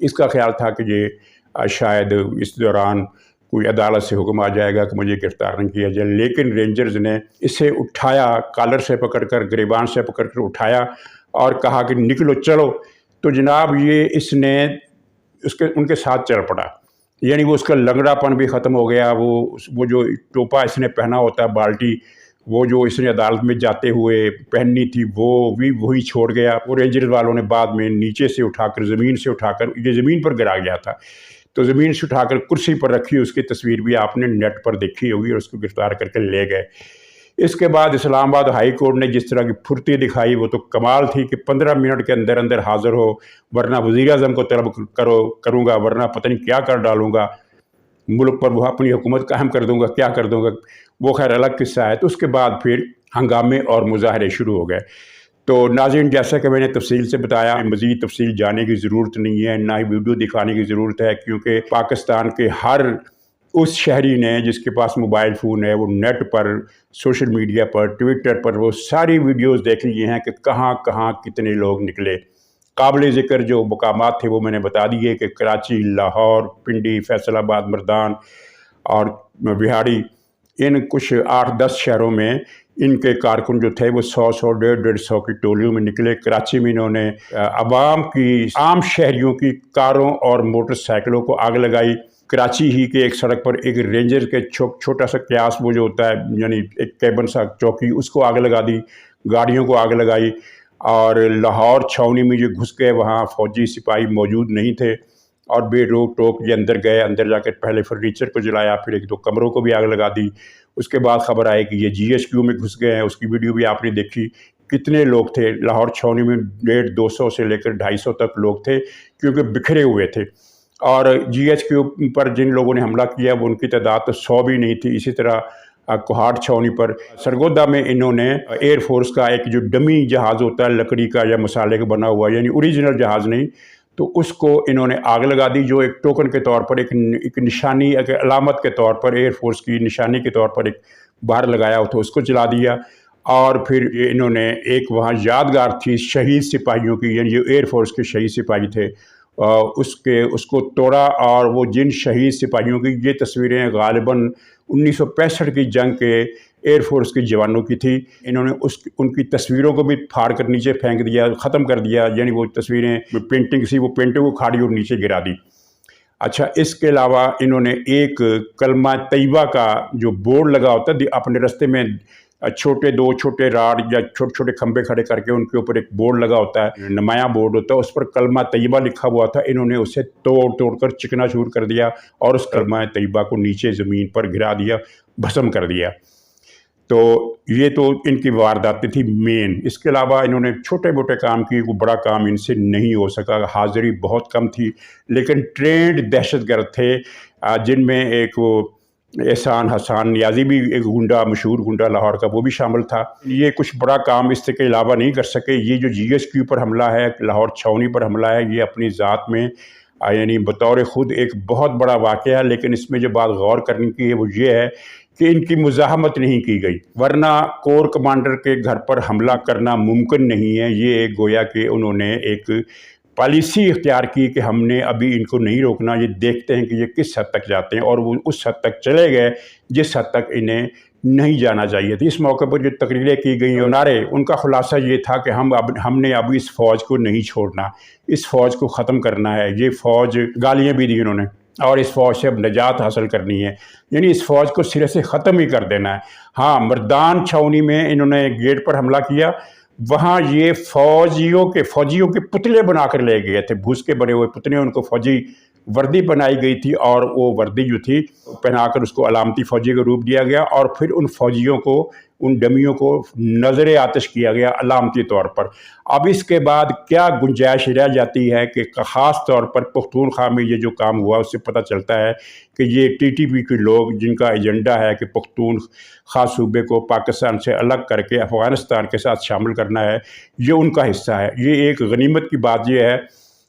اس کا خیال تھا کہ یہ شاید اس دوران کوئی عدالت سے حکم آ جائے گا کہ مجھے گرفتار نہ کیا جائے، لیکن رینجرز نے اسے اٹھایا، کالر سے پکڑ کر، گریبان سے پکڑ کر اٹھایا اور کہا کہ نکلو چلو. تو جناب یہ اس نے ان کے ساتھ چل پڑا، یعنی وہ اس کا لنگڑا پن بھی ختم ہو گیا. وہ جو ٹوپا اس نے پہنا ہوتا ہے بالٹی، وہ جو اس نے عدالت میں جاتے ہوئے پہننی تھی وہ بھی وہی چھوڑ گیا. وہ رینجرز والوں نے بعد میں نیچے سے اٹھا کر، زمین سے اٹھا کر، یہ زمین پر گرا گیا تھا تو زمین سے اٹھا کر کرسی پر رکھی، اس کی تصویر بھی آپ نے نیٹ پر دیکھی ہوگی، اور اس کو گرفتار کر کے لے گئے. اس کے بعد اسلام آباد ہائی کورٹ نے جس طرح کی پھرتی دکھائی وہ تو کمال تھی کہ 15 منٹ کے اندر اندر حاضر ہو، ورنہ وزیر اعظم کو طلب کروں گا، ورنہ پتہ نہیں کیا کر ڈالوں گا، ملک پر وہ اپنی حکومت قائم کر دوں گا، کیا کر دوں گا. وہ خیر الگ قصہ ہے. تو اس کے بعد پھر ہنگامے اور مظاہرے شروع ہو گئے. تو ناظرین، جیسا کہ میں نے تفصیل سے بتایا، مزید تفصیل جانے کی ضرورت نہیں ہے، نہ ہی ویڈیو دکھانے کی ضرورت ہے، کیونکہ پاکستان کے ہر اس شہری نے جس کے پاس موبائل فون ہے وہ نیٹ پر، سوشل میڈیا پر، ٹویٹر پر وہ ساری ویڈیوز دیکھ لیے ہیں کہ کہاں کہاں کتنے لوگ نکلے. قابل ذکر جو مقامات تھے وہ میں نے بتا دیے کہ کراچی، لاہور، پنڈی، فیصل آباد، مردان اور بہاڑی، ان کچھ 8-10 شہروں میں ان کے کارکن جو تھے وہ 100 150 کی ٹولیوں میں نکلے. کراچی میں انہوں نے عوام کی، عام شہریوں کی کاروں اور موٹر سائیکلوں کو آگ لگائی. کراچی ہی کے ایک سڑک پر ایک رینجر کے چھوٹا سا قیاس، وہ جو ہوتا ہے یعنی ایک کیبن سا چوکی، اس کو آگ لگا دی، گاڑیوں کو آگ لگائی. اور لاہور چھاؤنی میں جو گھس گئے وہاں فوجی سپاہی موجود نہیں تھے اور بے روک ٹوک یہ اندر گئے. اندر جا کے پہلے فرنیچر کو جلایا، پھر 1-2 کمروں کو بھی آگ لگا دی. اس کے بعد خبر آئی کہ یہ GHQ میں گھس گئے ہیں، اس کی ویڈیو بھی آپ نے دیکھی. کتنے لوگ تھے لاہور چھاؤنی میں، 150-200 سے لے کر 250 تک لوگ تھے، کیونکہ بکھرے ہوئے تھے. اور GHQ پر جن لوگوں نے حملہ کیا وہ ان کی تعداد تو 100 بھی نہیں تھی. اسی طرح کوہاٹ چھاؤنی پر سرگودا میں انہوں نے ایئر فورس کا ایک جو ڈمی جہاز ہوتا ہے لکڑی کا یا مسالے کا بنا ہوا، یعنی اوریجنل جہاز نہیں، تو اس کو انہوں نے آگ لگا دی، جو ایک ٹوکن کے طور پر، ایک نشانی، ایک علامت کے طور پر، ایئر فورس کی نشانی کے طور پر ایک باہر لگایا تو اس کو جلا دیا. اور پھر انہوں نے ایک وہاں یادگار تھی شہید سپاہیوں کی، یعنی جو ایئر فورس کے شہید سپاہی تھے، اس کو توڑا. اور وہ جن شہید سپاہیوں کی یہ تصویریں غالباً 1965 کی جنگ کے ایئر فورس کے جوانوں کی تھی، انہوں نے ان کی تصویروں کو بھی پھاڑ کر نیچے پھینک دیا، ختم کر دیا. یعنی وہ تصویریں پینٹنگ سی، وہ پینٹنگ کو کھاڑی اور نیچے گرا دی. اچھا، اس کے علاوہ انہوں نے ایک کلمہ طیبہ کا جو بورڈ لگا ہوتا ہے اپنے رستے میں، دو چھوٹے راڈ یا چھوٹے چھوٹے کھمبے کھڑے کر کے ان کے اوپر ایک بورڈ لگا ہوتا ہے، نمایاں بورڈ ہوتا ہے، اس پر کلمہ طیبہ لکھا ہوا تھا. انہوں نے اسے توڑ کر چکنا چور کر دیا اور اس کلمہ طیبہ کو نیچے زمین پر گرا دیا، بھسم کر دیا. تو یہ تو ان کی وارداتیں تھی مین. اس کے علاوہ انہوں نے چھوٹے موٹے کام کیے، کوئی بڑا کام ان سے نہیں ہو سکا. حاضری بہت کم تھی، لیکن ٹرینڈ دہشت گرد تھے، جن میں ایک وہ احسان حسان نیازی بھی ایک گنڈا، مشہور گنڈا لاہور کا، وہ بھی شامل تھا. یہ کچھ بڑا کام اس کے علاوہ نہیں کر سکے. یہ جو GHQ پر حملہ ہے، لاہور چھاؤنی پر حملہ ہے، یہ اپنی ذات میں یعنی بطور خود ایک بہت بڑا واقعہ ہے. لیکن اس میں جو بات غور کرنے کی ہے وہ یہ ہے کہ ان کی مزاحمت نہیں کی گئی، ورنہ کور کمانڈر کے گھر پر حملہ کرنا ممکن نہیں ہے. یہ ایک گویا کہ انہوں نے ایک پالیسی اختیار کی کہ ہم نے ابھی ان کو نہیں روکنا، یہ دیکھتے ہیں کہ یہ کس حد تک جاتے ہیں، اور وہ اس حد تک چلے گئے جس حد تک انہیں نہیں جانا چاہیے تھی. اس موقع پر جو تقریریں کی گئی اور نعرے، ان کا خلاصہ یہ تھا کہ ہم نے اب اس فوج کو نہیں چھوڑنا، اس فوج کو ختم کرنا ہے. یہ فوج، گالیاں بھی دی انہوں نے، اور اس فوج سے اب نجات حاصل کرنی ہے، یعنی اس فوج کو سرے سے ختم ہی کر دینا ہے. ہاں، مردان چھاؤنی میں انہوں نے گیٹ پر حملہ کیا، وہاں یہ فوجیوں کے پتلے بنا کر لے گئے تھے، بھوس کے بنے ہوئے پتلے، ان کو فوجی وردی بنائی گئی تھی، اور وہ وردی جو تھی پہنا کر اس کو علامتی فوجی کا روپ دیا گیا، اور پھر ان فوجیوں کو، ان ڈمیوں کو نظر آتش کیا گیا علامتی طور پر. اب اس کے بعد کیا گنجائش رہ جاتی ہے کہ خاص طور پر پختونخوا میں یہ جو کام ہوا، اس سے پتہ چلتا ہے کہ یہ TTP کے لوگ جن کا ایجنڈا ہے کہ پختونخوا صوبے کو پاکستان سے الگ کر کے افغانستان کے ساتھ شامل کرنا ہے، یہ ان کا حصہ ہے. یہ ایک غنیمت کی بات یہ ہے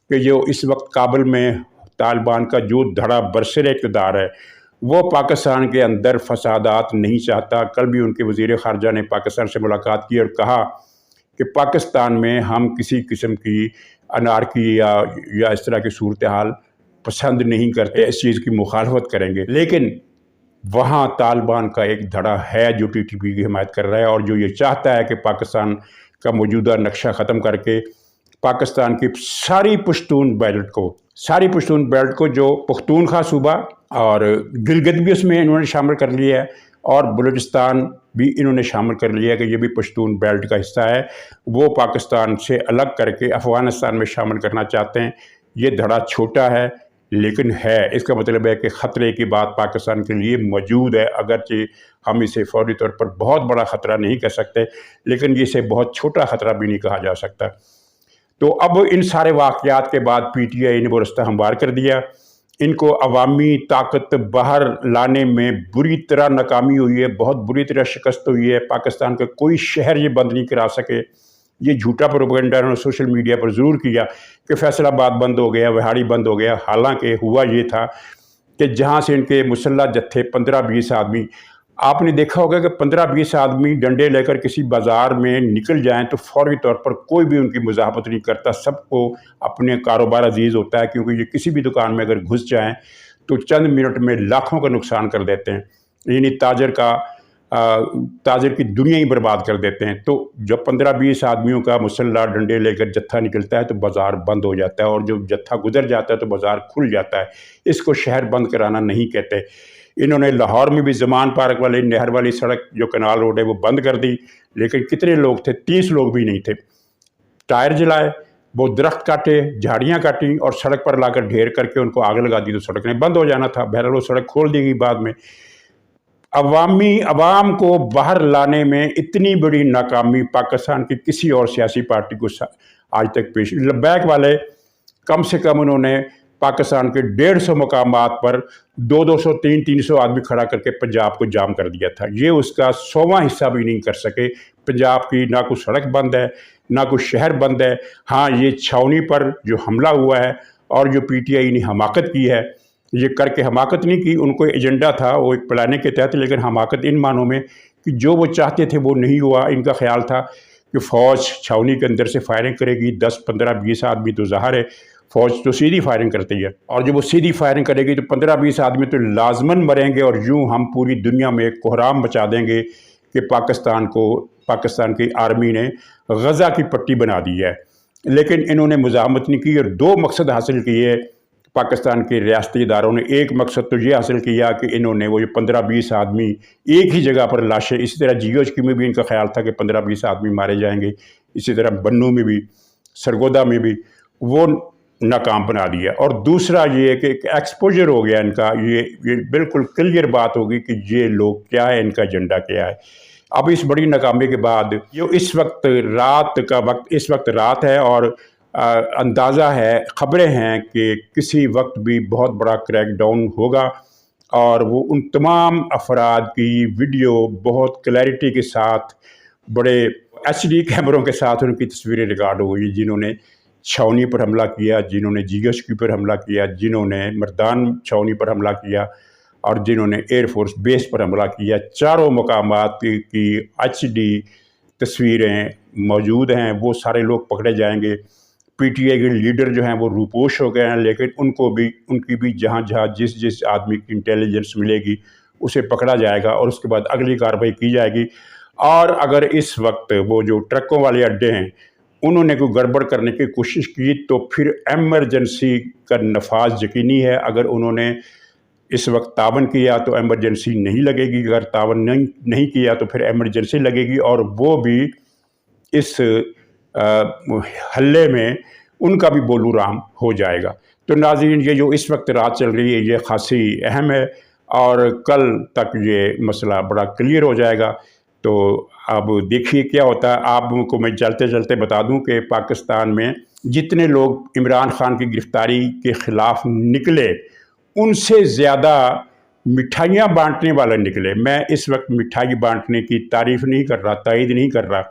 کہ جو اس وقت کابل میں طالبان کا جو دھڑا برسر اقتدار ہے، وہ پاکستان کے اندر فسادات نہیں چاہتا. کل بھی ان کے وزیر خارجہ نے پاکستان سے ملاقات کی اور کہا کہ پاکستان میں ہم کسی قسم کی انارکی یا اس طرح کی صورتحال پسند نہیں کرتے، اس چیز کی مخالفت کریں گے، لیکن وہاں طالبان کا ایک دھڑا ہے جو ٹی ٹی پی کی حمایت کر رہا ہے اور جو یہ چاہتا ہے کہ پاکستان کا موجودہ نقشہ ختم کر کے پاکستان کی ساری پشتون بیلٹ کو جو پختونخوا صوبہ اور گلگت بھی اس میں انہوں نے شامل کر لیا ہے اور بلوچستان بھی انہوں نے شامل کر لیا ہے کہ یہ بھی پشتون بیلٹ کا حصہ ہے، وہ پاکستان سے الگ کر کے افغانستان میں شامل کرنا چاہتے ہیں۔ یہ دھڑا چھوٹا ہے لیکن ہے، اس کا مطلب ہے کہ خطرے کی بات پاکستان کے لیے موجود ہے، اگرچہ ہم اسے فوری طور پر بہت بڑا خطرہ نہیں کہہ سکتے لیکن اسے بہت چھوٹا خطرہ بھی نہیں کہا جا سکتا۔ تو اب ان سارے واقعات کے بعد پی ٹی آئی نے وہ رستہ ہموار کر دیا، ان کو عوامی طاقت باہر لانے میں بری طرح ناکامی ہوئی ہے، بہت بری طرح شکست ہوئی ہے، پاکستان کا کوئی شہر یہ بند نہیں کرا سکے۔ یہ جھوٹا پروپیگنڈا انہوں نے سوشل میڈیا پر ضرور کیا کہ فیصل آباد بند ہو گیا، وہاڑی بند ہو گیا، حالانکہ ہوا یہ تھا کہ جہاں سے ان کے مسلح جتھے 15-20 آدمی، آپ نے دیکھا ہوگا کہ 15-20 آدمی ڈنڈے لے کر کسی بازار میں نکل جائیں تو فوری طور پر کوئی بھی ان کی مزاحمت نہیں کرتا، سب کو اپنے کاروبار عزیز ہوتا ہے، کیونکہ یہ کسی بھی دکان میں اگر گھس جائیں تو چند منٹ میں لاکھوں کا نقصان کر دیتے ہیں، یعنی تاجر کی دنیا ہی برباد کر دیتے ہیں۔ تو جب 15-20 آدمیوں کا مسلح ڈنڈے لے کر جتھا نکلتا ہے تو بازار بند ہو جاتا ہے، اور جب جتھا گزر جاتا ہے تو بازار کھل جاتا ہے۔ اس کو شہر بند کرانا نہیں کہتے۔ انہوں نے لاہور میں بھی زمان پارک والی نہر والی سڑک جو کنال روڈ ہے وہ بند کر دی، لیکن کتنے لوگ تھے؟ 30 لوگ بھی نہیں تھے۔ ٹائر جلائے، وہ درخت کاٹے، جھاڑیاں کاٹیں اور سڑک پر لا کر ڈھیر کر کے ان کو آگ لگا دی تو سڑک نے بند ہو جانا تھا۔ بہرحال وہ سڑک کھول دی گئی بعد میں۔ عوام کو باہر لانے میں اتنی بڑی ناکامی پاکستان کی کسی اور سیاسی پارٹی کو آج تک پیش، لبیک والے کم سے کم انہوں نے پاکستان کے 150 مقامات پر 200 300 آدمی کھڑا کر کے پنجاب کو جام کر دیا تھا، یہ اس کا 100واں حصہ بھی نہیں کر سکے۔ پنجاب کی نہ کوئی سڑک بند ہے نہ کوئی شہر بند ہے۔ ہاں، یہ چھاؤنی پر جو حملہ ہوا ہے اور جو پی ٹی آئی نے حماقت کی ہے، یہ کر کے حماقت نہیں کی، ان کو ایجنڈا تھا، وہ ایک پلاننگ کے تحت، لیکن حماقت ان معنوں میں کہ جو وہ چاہتے تھے وہ نہیں ہوا۔ ان کا خیال تھا کہ فوج چھاؤنی کے اندر سے فائرنگ کرے گی، 10 15 20 آدمی تو ظاہر ہے فوج تو سیدھی فائرنگ کرتی ہے، اور جب وہ سیدھی فائرنگ کرے گی تو 15-20 آدمی تو لازماً مریں گے، اور یوں ہم پوری دنیا میں کوہرام مچا دیں گے کہ پاکستان کی آرمی نے غزہ کی پٹی بنا دی ہے۔ لیکن انہوں نے مزاحمت نہیں کی اور 2 مقصد حاصل کیے پاکستان کے ریاستی اداروں نے۔ ایک مقصد تو یہ حاصل کیا کہ انہوں نے وہ 15-20 آدمی ایک ہی جگہ پر لاشیں، اسی طرح جی ایچ کی میں بھی ان کا خیال تھا کہ 15-20 آدمی مارے جائیں گے، اسی طرح بنوں میں بھی، سرگودا میں بھی، وہ ناکام بنا دیا۔ اور دوسرا یہ کہ ایکسپوجر ہو گیا ان کا، یہ بالکل کلیئر بات ہوگی کہ یہ لوگ کیا ہے، ان کا ایجنڈا کیا ہے۔ اب اس بڑی ناکامی کے بعد اس وقت رات ہے اور اندازہ ہے، خبریں ہیں کہ کسی وقت بھی بہت بڑا کریک ڈاؤن ہوگا، اور وہ ان تمام افراد کی ویڈیو بہت کلیئرٹی کے ساتھ، بڑے ایچ ڈی کیمروں کے ساتھ ان کی تصویریں ریکارڈ ہوئی، جنہوں نے چھاؤنی پر حملہ کیا، جنہوں نے جی ایچ کیو پر حملہ کیا، جنہوں نے مردان چھاؤنی پر حملہ کیا، اور جنہوں نے ایئر فورس بیس پر حملہ کیا۔ چاروں مقامات کی ایچ ڈی تصویریں موجود ہیں، وہ سارے لوگ پکڑے جائیں گے۔ پی ٹی آئی کے لیڈر جو ہیں وہ روپوش ہو گئے ہیں، لیکن ان کی بھی جہاں جس آدمی کی انٹیلیجنس ملے گی اسے پکڑا جائے گا، اور اس کے بعد اگلی کارروائی کی جائے گی۔ اور اگر اس وقت وہ جو ٹرکوں والے اڈے ہیں انہوں نے کوئی گڑبڑ کرنے کی کوشش کی تو پھر ایمرجنسی کا نفاذ یقینی ہے۔ اگر انہوں نے اس وقت تعاون کیا تو ایمرجنسی نہیں لگے گی، اگر تعاون نہیں کیا تو پھر ایمرجنسی لگے گی، اور وہ بھی اس حلے میں ان کا بھی بولو رام ہو جائے گا۔ تو ناظرین، یہ جو اس وقت رات چل رہی ہے یہ خاصی اہم ہے، اور کل تک یہ مسئلہ بڑا کلیئر ہو جائے گا۔ تو اب دیکھیے کیا ہوتا ہے۔ آپ کو میں چلتے بتا دوں کہ پاکستان میں جتنے لوگ عمران خان کی گرفتاری کے خلاف نکلے ان سے زیادہ مٹھائیاں بانٹنے والے نکلے۔ میں اس وقت مٹھائی بانٹنے کی تعریف نہیں کر رہا، تائید نہیں کر رہا،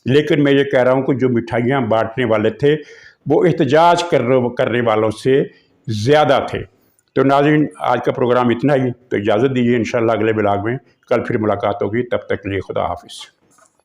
لیکن میں یہ کہہ رہا ہوں کہ جو مٹھائیاں بانٹنے والے تھے وہ احتجاج کرنے والوں سے زیادہ تھے۔ تو ناظرین، آج کا پروگرام اتنا ہی، تو اجازت دیجیے، انشاءاللہ اگلے بلاگ میں کل پھر ملاقات ہوگی، تب تک کے لیے خدا حافظ۔